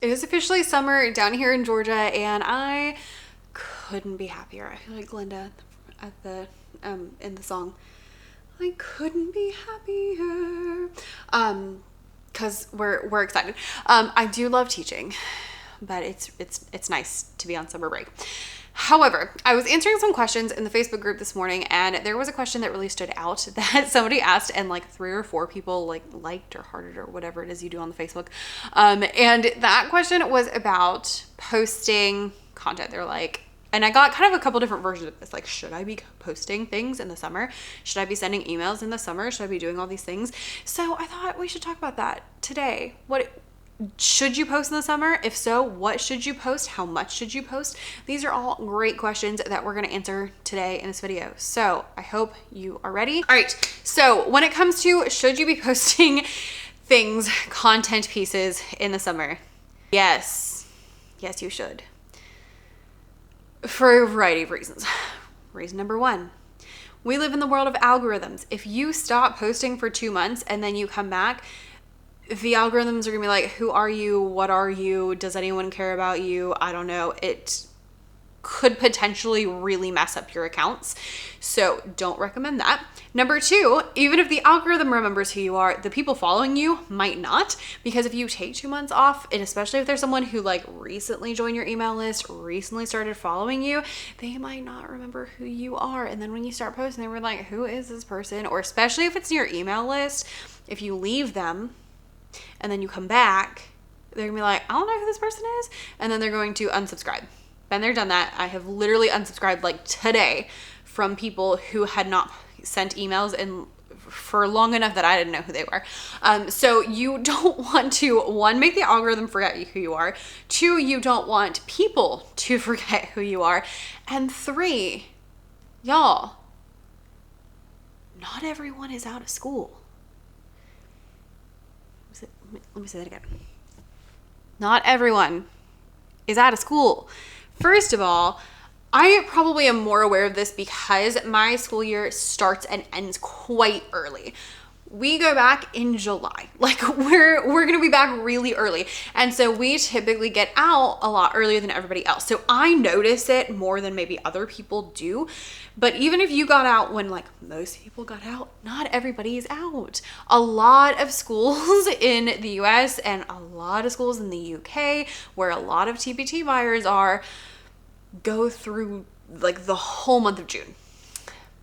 It is officially summer down here in Georgia, and I couldn't be happier. I feel like Glinda at the in the song. I couldn't be happier. Because we're excited. I do love teaching, but it's nice to be on summer break. However, I was answering some questions in the Facebook group this morning, and there was a question that really stood out that somebody asked, and like 3 or 4 people liked or hearted or whatever it is you do on the Facebook. And that question was about posting content. They're like, and I got kind of a couple different versions of this. Like, should I be posting things in the summer? Should I be sending emails in the summer? Should I be doing all these things? So I thought we should talk about that today. Should you post in the summer? If so, what should you post? How much should you post? These are all great questions that we're going to answer today in this video. So I hope you are ready. All right. So when it comes to should you be posting things, content pieces in the summer? Yes, you should. For a variety of reasons. Reason number 1. We live in the world of algorithms. If you stop posting for 2 months and then you come back, the algorithms are gonna be like, who are you? What are you? Does anyone care about you? I don't know. It could potentially really mess up your accounts. So don't recommend that. Number 2, even if the algorithm remembers who you are, the people following you might not, because if you take 2 months off, and especially if there's someone who like recently joined your email list, recently started following you, they might not remember who you are. And then when you start posting, they were like, who is this person? Or especially if it's in your email list, if you leave them, and then you come back, they're gonna be like, I don't know who this person is. And then they're going to unsubscribe. Been there, done that. I have literally unsubscribed like today from people who had not sent emails in for long enough that I didn't know who they were. So you don't want to, 1, make the algorithm forget who you are. 2, you don't want people to forget who you are. And 3, y'all, not everyone is out of school. Let me say that again. Not everyone is out of school. First of all, I probably am more aware of this because my school year starts and ends quite early. We go back in July. Like we're going to be back really early. And so we typically get out a lot earlier than everybody else. So I notice it more than maybe other people do. But even if you got out when like most people got out, not everybody is out. A lot of schools in the US and a lot of schools in the UK, where a lot of TPT buyers are, go through like the whole month of June.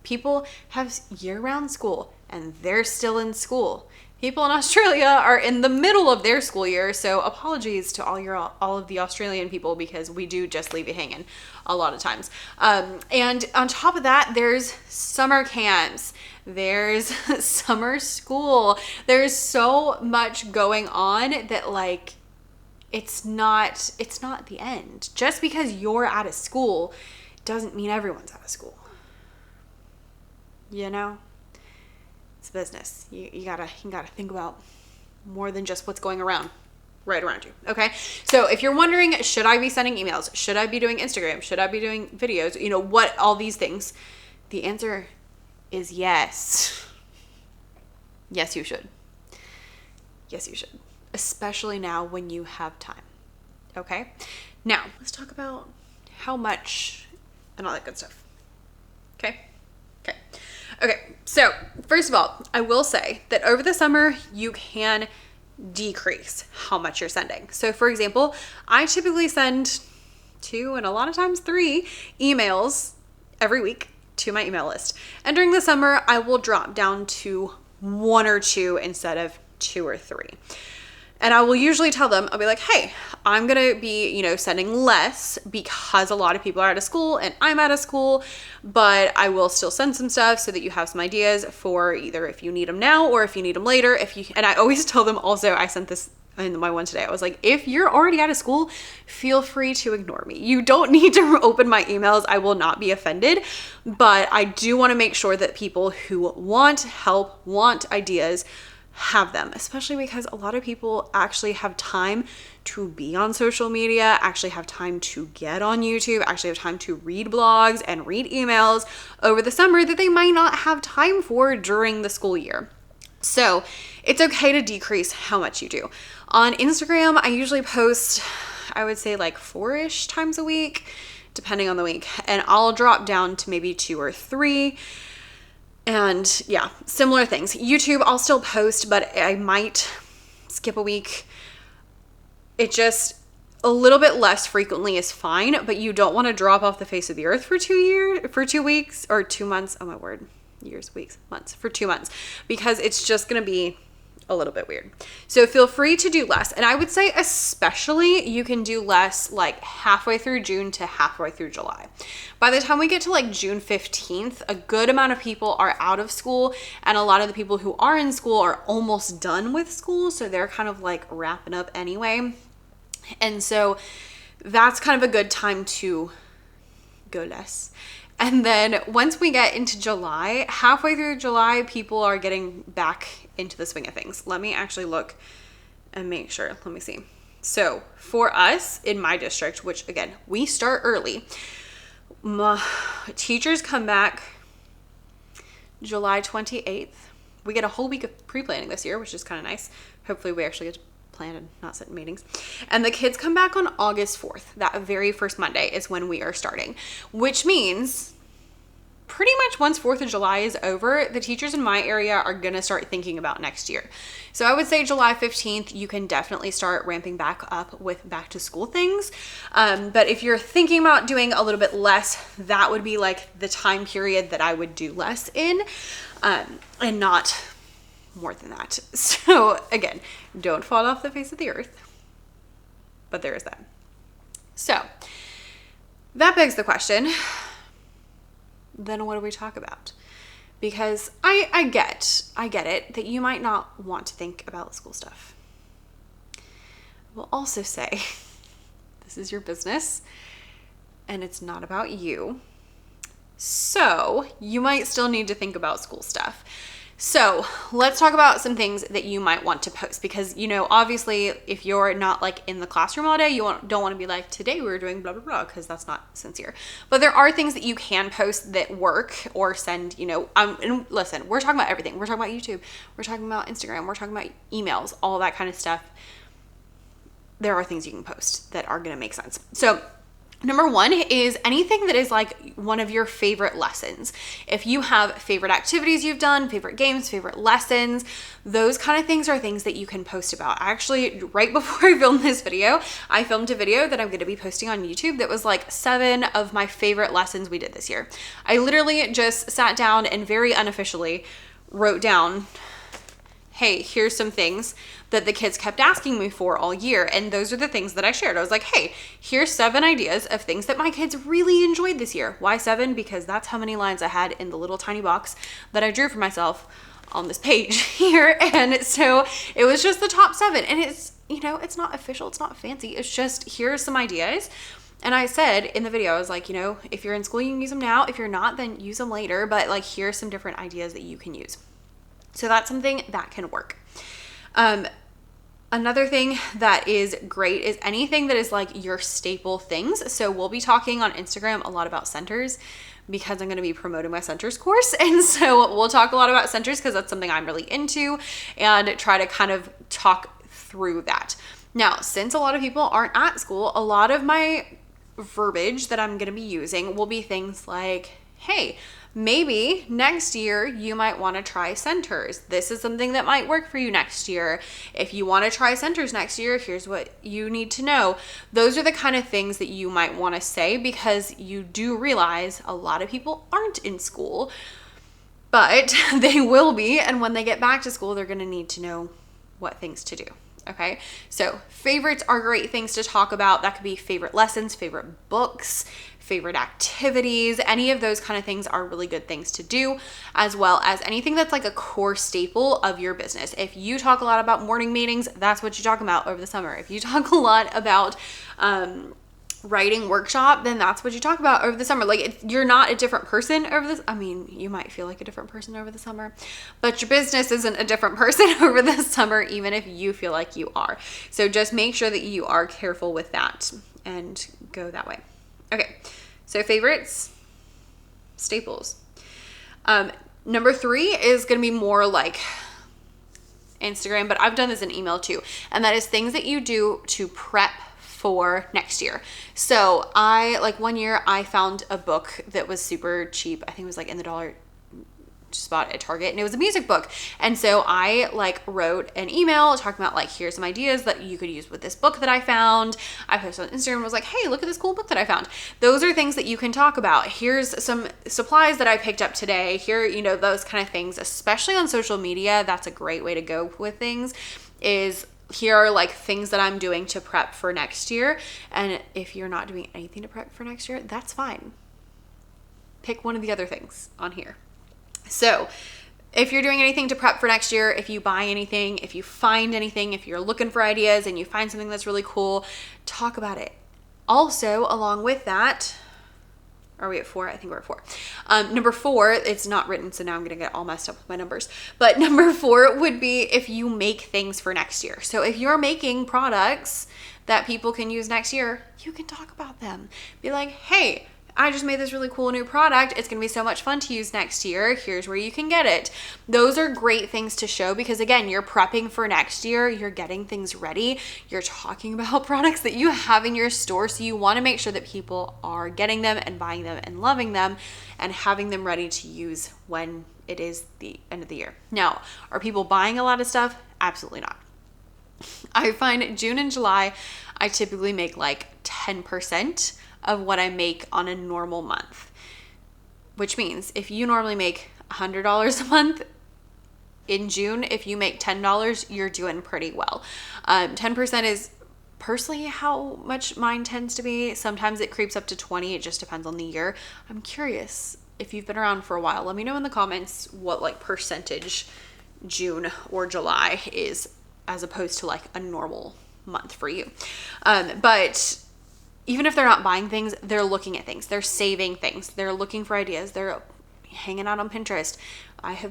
People have year-round school and they're still in school. People in Australia are in the middle of their school year, so apologies to all of the Australian people, because we do just leave you hanging a lot of times. And on top of that, there's summer camps, there's summer school. There's so much going on that like it's not the end. Just because you're out of school doesn't mean everyone's out of school. You know? It's business. You gotta think about more than just what's going around right around you. Okay. So if you're wondering, should I be sending emails? Should I be doing Instagram? Should I be doing videos? You know, what, all these things? The answer is yes. Yes, you should. Yes, you should. Especially now when you have time. Okay. Now let's talk about how much and all that good stuff. Okay. Okay, so first of all, I will say that over the summer, you can decrease how much you're sending. So for example, I typically send 2 and a lot of times 3 emails every week to my email list. And during the summer, I will drop down to 1 or 2 instead of 2 or 3. And I will usually tell them, I'll be like, hey, I'm going to be, sending less because a lot of people are out of school and I'm out of school, but I will still send some stuff so that you have some ideas for either if you need them now or if you need them later. And I always tell them also, I sent this in my one today. I was like, if you're already out of school, feel free to ignore me. You don't need to open my emails. I will not be offended, but I do want to make sure that people who want help, want ideas, have them, especially because a lot of people actually have time to be on social media, actually have time to get on YouTube, actually have time to read blogs and read emails over the summer that they might not have time for during the school year. So it's okay to decrease how much you do. On Instagram, I usually post, I would say like 4-ish times a week, depending on the week. And I'll drop down to maybe 2 or 3. And yeah, similar things. YouTube, I'll still post, but I might skip a week. It just, a little bit less frequently is fine, but you don't want to drop off the face of the earth for 2 weeks or 2 months. Oh my word. Years, weeks, months, for 2 months, because it's just going to be a little bit weird. So feel free to do less. And I would say especially you can do less like halfway through June to halfway through July. By the time we get to like June 15th, a good amount of people are out of school, and a lot of the people who are in school are almost done with school. So they're kind of like wrapping up anyway. And so that's kind of a good time to go less. And then once we get into July, halfway through July, people are getting back into the swing of things. Let me actually look and make sure. Let me see. So for us in my district, which again, we start early, teachers come back July 28th. We get a whole week of pre-planning this year, which is kind of nice. Hopefully we actually get to plan and not sit in meetings. And the kids come back on August 4th. That very first Monday is when we are starting, which means pretty much once 4th of July is over, the teachers in my area are going to start thinking about next year. So I would say July 15th, you can definitely start ramping back up with back to school things. But if you're thinking about doing a little bit less, that would be like the time period that I would do less in, and not more than that. So again, don't fall off the face of the earth, but there is that. So that begs the question, then what do we talk about? Because I get it that you might not want to think about school stuff. I will also say this is your business and it's not about you. So you might still need to think about school stuff. So let's talk about some things that you might want to post, because, you know, obviously if you're not like in the classroom all day, don't want to be like, today we're doing blah, blah, blah, because that's not sincere. But there are things that you can post that work, or send, you know, and listen, we're talking about everything. We're talking about YouTube. We're talking about Instagram. We're talking about emails, all that kind of stuff. There are things you can post that are going to make sense. So number one is anything that is like one of your favorite lessons. If you have favorite activities you've done, favorite games, favorite lessons, those kind of things are things that you can post about. Actually, right before I filmed this video, I filmed a video that I'm going to be posting on YouTube that was like 7 of my favorite lessons we did this year. I literally just sat down and very unofficially wrote down, hey, here's some things that the kids kept asking me for all year. And those are the things that I shared. I was like, hey, here's 7 ideas of things that my kids really enjoyed this year. Why 7? Because that's how many lines I had in the little tiny box that I drew for myself on this page here. And so it was just the top 7. And it's, you know, it's not official. It's not fancy. It's just, here's some ideas. And I said in the video, I was like, you know, if you're in school, you can use them now. If you're not, then use them later. But like, here's some different ideas that you can use. So that's something that can work. Another thing that is great is anything that is like your staple things. So we'll be talking on Instagram a lot about centers, because I'm going to be promoting my centers course. And so we'll talk a lot about centers because that's something I'm really into, and try to kind of talk through that. Now, since a lot of people aren't at school, a lot of my verbiage that I'm going to be using will be things like, hey, maybe next year you might want to try centers. This is something that might work for you next year. If you want to try centers next year, here's what you need to know. Those are the kind of things that you might want to say, because you do realize a lot of people aren't in school, but they will be. And when they get back to school, they're going to need to know what things to do. Okay, so favorites are great things to talk about. That could be favorite lessons, favorite books, favorite activities. Any of those kind of things are really good things to do, as well as anything that's like a core staple of your business. If you talk a lot about morning meetings, that's what you talk about over the summer. If you talk a lot about writing workshop, then that's what you talk about over the summer. Like, you're not a different person over this. I mean, you might feel like a different person over the summer, but your business isn't a different person over the summer, even if you feel like you are. So just make sure that you are careful with that and go that way. Okay, so favorites, staples. Number 3 is going to be more like Instagram, but I've done this in email too. And that is things that you do to prep for next year. So one year I found a book that was super cheap. I think it was like in the dollar spot at Target, and it was a music book. And so I wrote an email talking about here's some ideas that you could use with this book that I found. I posted on Instagram and was like, hey, look at this cool book that I found. Those are things that you can talk about. Here's some supplies that I picked up today. Here, those kind of things, especially on social media. That's a great way to go with things. Here are things that I'm doing to prep for next year. And if you're not doing anything to prep for next year, that's fine. Pick one of the other things on here. So if you're doing anything to prep for next year, if you buy anything, if you find anything, if you're looking for ideas and you find something that's really cool, talk about it. Also, along with that, are we at 4? I think we're at 4. Number 4, it's not written, so now I'm going to get all messed up with my numbers. But number 4 would be if you make things for next year. So if you're making products that people can use next year, you can talk about them. Be like, hey, I just made this really cool new product. It's going to be so much fun to use next year. Here's where you can get it. Those are great things to show because, again, you're prepping for next year. You're getting things ready. You're talking about products that you have in your store. So you want to make sure that people are getting them and buying them and loving them and having them ready to use when it is the end of the year. Now, are people buying a lot of stuff? Absolutely not. I find June and July, I typically make 10% of what I make on a normal month, which means if you normally make $100 a month, in June, if you make $10, you're doing pretty well. 10% is personally how much mine tends to be. Sometimes it creeps up to 20. It just depends on the year. I'm curious if you've been around for a while. Let me know in the comments what percentage June or July is as opposed to a normal month for you. But even if they're not buying things, they're looking at things. They're saving things. They're looking for ideas. They're hanging out on Pinterest. I've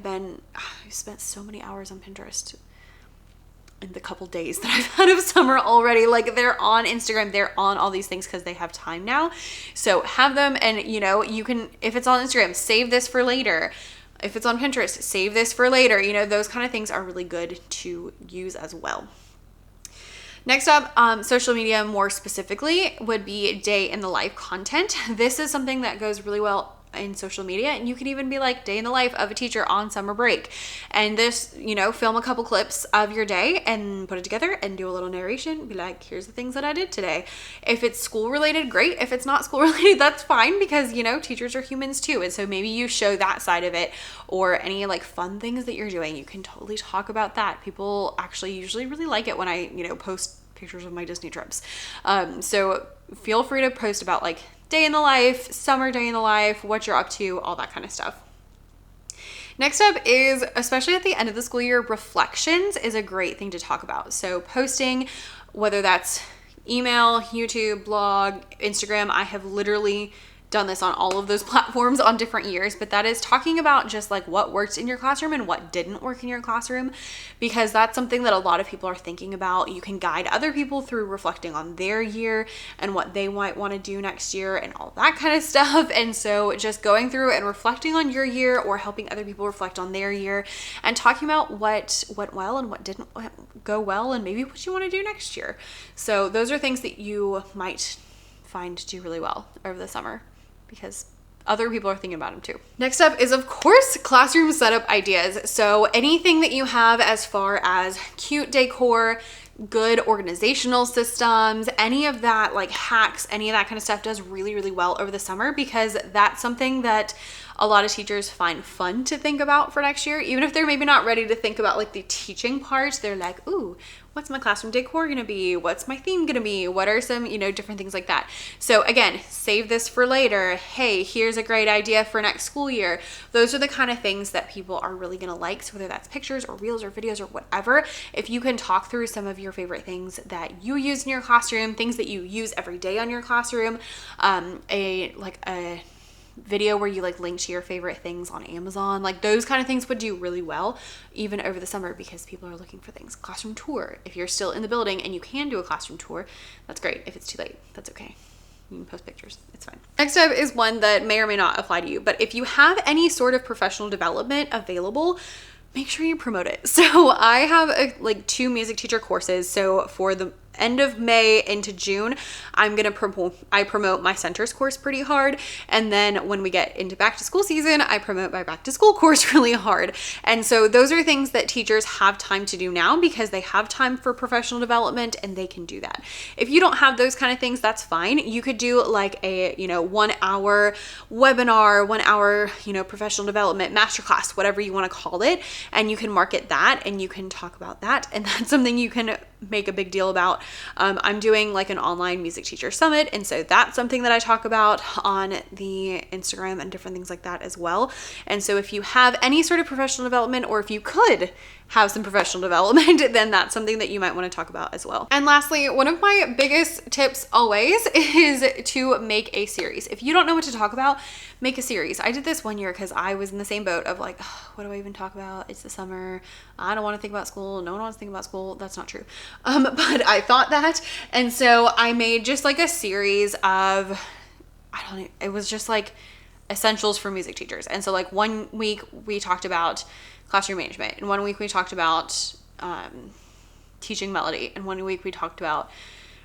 spent so many hours on Pinterest in the couple days that I've had of summer already. They're on Instagram. They're on all these things because they have time now. So have them, and you can, if it's on Instagram, save this for later. If it's on Pinterest, save this for later. Those kind of things are really good to use as well. Next up, social media more specifically would be day in the life content. This is something that goes really well in social media, and you can even be day in the life of a teacher on summer break. And this, film a couple clips of your day and put it together and do a little narration. Be like, here's the things that I did today. If it's school related, great. If it's not school related, that's fine because, teachers are humans too. And so maybe you show that side of it, or any fun things that you're doing. You can totally talk about that. People actually usually really like it when I, post pictures of my Disney trips. So feel free to post about day in the life, summer day in the life, what you're up to, all that kind of stuff. Next up is, especially at the end of the school year, reflections is a great thing to talk about. So posting, whether that's email, YouTube, blog, Instagram, I have literally done this on all of those platforms on different years, but that is talking about just what worked in your classroom and what didn't work in your classroom, because that's something that a lot of people are thinking about. You can guide other people through reflecting on their year and what they might want to do next year and all that kind of stuff. And so just going through and reflecting on your year, or helping other people reflect on their year, and talking about what went well and what didn't go well, and maybe what you want to do next year. So those are things that you might find do really well over the summer, because other people are thinking about them too. Next up is, of course, classroom setup ideas. So anything that you have as far as cute decor, good organizational systems, any of that, hacks, any of that kind of stuff does really, really well over the summer, because that's something that a lot of teachers find fun to think about for next year. Even if they're maybe not ready to think about the teaching part, they're like, ooh, what's my classroom decor gonna be? What's my theme gonna be? What are some, different things like that. So again, save this for later. Hey, here's a great idea for next school year. Those are the kind of things that people are really gonna like. So whether that's pictures or reels or videos or whatever, if you can talk through some of your favorite things that you use in your classroom, things that you use every day on your classroom, a video where you link to your favorite things on Amazon, those kind of things would do really well even over the summer, because people are looking for things. Classroom tour, if you're still in the building and you can do a classroom tour, that's great. If it's too late, that's okay. You can post pictures, it's fine. Next up is one that may or may not apply to you, but if you have any sort of professional development available, make sure you promote it. So I have like 2 music teacher courses. So for the end of May into June, I promote my centers course pretty hard. And then when we get into back to school season, I promote my back to school course really hard. And so those are things that teachers have time to do now because they have time for professional development and they can do that. If you don't have those kind of things, that's fine. You could do like a, 1 hour webinar, 1 hour, professional development masterclass, whatever you want to call it. And you can market that and you can talk about that. And that's something you can make a big deal about. I'm doing like an online music teacher summit. And so that's something that I talk about on the Instagram and different things like that as well. And so if you have any sort of professional development, or if you could have some professional development, then that's something that you might want to talk about as well. And lastly, one of my biggest tips always is to make a series. If you don't know what to talk about, make a series. I did this one year because I was in the same boat of like, oh, what do I even talk about? It's the summer. I don't want to think about school. No one wants to think about school. That's not true. But I thought that. And so I made just like a series of, it was just like essentials for music teachers. And so like 1 week we talked about classroom management, and 1 week we talked about teaching melody, and 1 week we talked about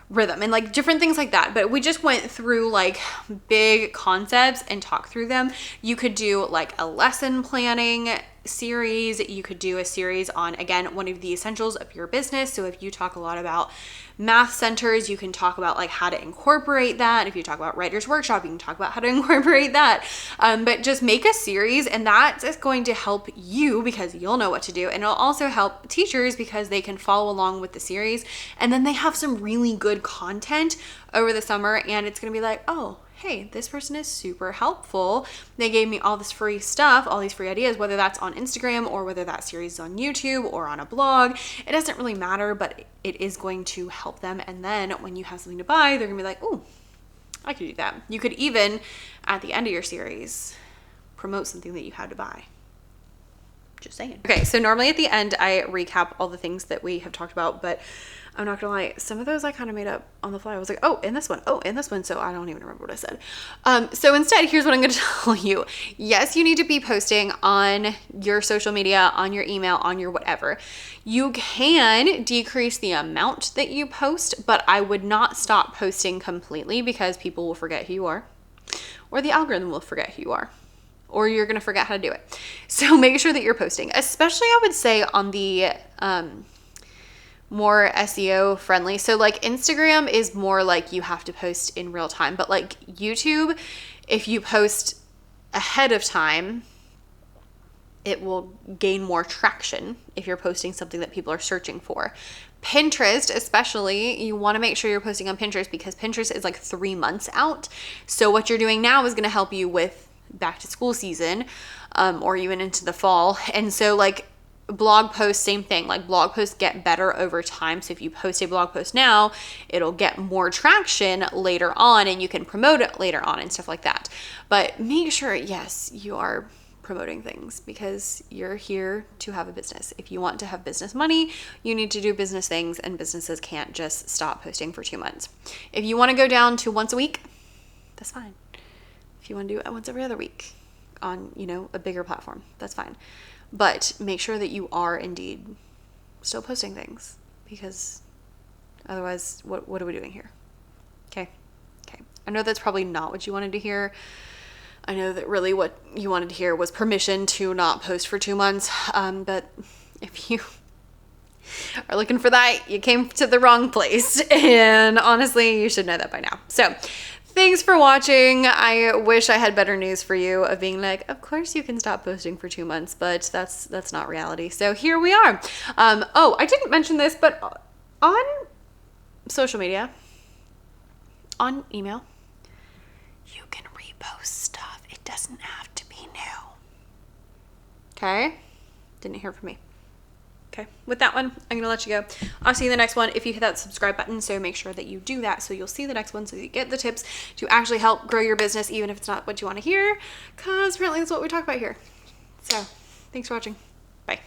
rhythm and like different things like that. But we just went through like big concepts and talked through them. You could do like a lesson planning series. You could do a series on, again, one of the essentials of your business. So if you talk a lot about math centers, you can talk about like how to incorporate that. If you talk about writer's workshop, you can talk about how to incorporate that. But just make a series, and that is going to help you because you'll know what to do. And it'll also help teachers because they can follow along with the series. And then they have some really good content over the summer, and it's going to be like, oh, hey, this person is super helpful. They gave me all this free stuff, all these free ideas, whether that's on Instagram or whether that series is on YouTube or on a blog. It doesn't really matter, but it is going to help them. And then when you have something to buy, they're gonna be like, oh, I could do that. You could even, at the end of your series, promote something that you had to buy. Just saying. Okay, so normally at the end, I recap all the things that we have talked about, but I'm not gonna lie, some of those I kind of made up on the fly. I was like, oh, in this one, so I don't even remember what I said. So instead, here's what I'm gonna tell you. Yes, you need to be posting on your social media, on your email, on your whatever. You can decrease the amount that you post, but I would not stop posting completely because people will forget who you are, or the algorithm will forget who you are, or you're gonna forget how to do it. So make sure that you're posting, especially I would say on the more SEO friendly. So like Instagram is more like you have to post in real time, but like YouTube, if you post ahead of time, it will gain more traction if you're posting something that people are searching for. Pinterest, especially, you want to make sure you're posting on Pinterest because Pinterest is like 3 months out. So what you're doing now is going to help you with back to school season, or even into the fall. And so like blog posts, same thing. Like blog posts get better over time. So if you post a blog post now, it'll get more traction later on and you can promote it later on and stuff like that. But make sure, yes, you are promoting things because you're here to have a business. If you want to have business money, you need to do business things, and businesses can't just stop posting for 2 months. If you want to go down to once a week, that's fine. If you want to do it once every other week on, a bigger platform, that's fine. But make sure that you are indeed still posting things, because otherwise, what are we doing here? Okay. I know that's probably not what you wanted to hear. I know that really what you wanted to hear was permission to not post for 2 months. But if you are looking for that, you came to the wrong place. And honestly, you should know that by now. So thanks for watching. I wish I had better news for you of being like, of course you can stop posting for 2 months, but that's not reality. So here we are. Oh, I didn't mention this, but on social media, on email, you can repost stuff. It doesn't have to be new. Okay? Didn't hear from me. Okay, with that one, I'm going to let you go. I'll see you in the next one. If you hit that subscribe button, so make sure that you do that so you'll see the next one, so you get the tips to actually help grow your business, even if it's not what you want to hear, because apparently that's what we talk about here. So, thanks for watching. Bye.